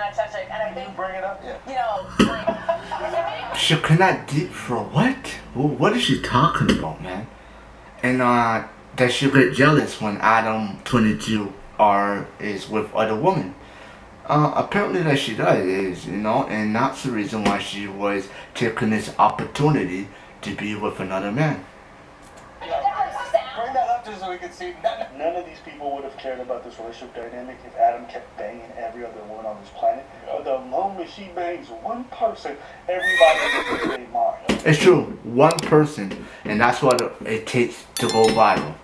cannot touch it. And I think, bring it up. She cannot deep for what? What is she talking about, man? And that she get jealous when Adam22 is with other women. Apparently that she does, and that's the reason why she was taking this opportunity to be with another man. Bring that up just so we can see. None of these people would have cared about this relationship dynamic if Adam kept banging every other woman on this planet. But the moment she bangs one person, everybody gets their mind. It's true, one person, and that's what it takes to go viral.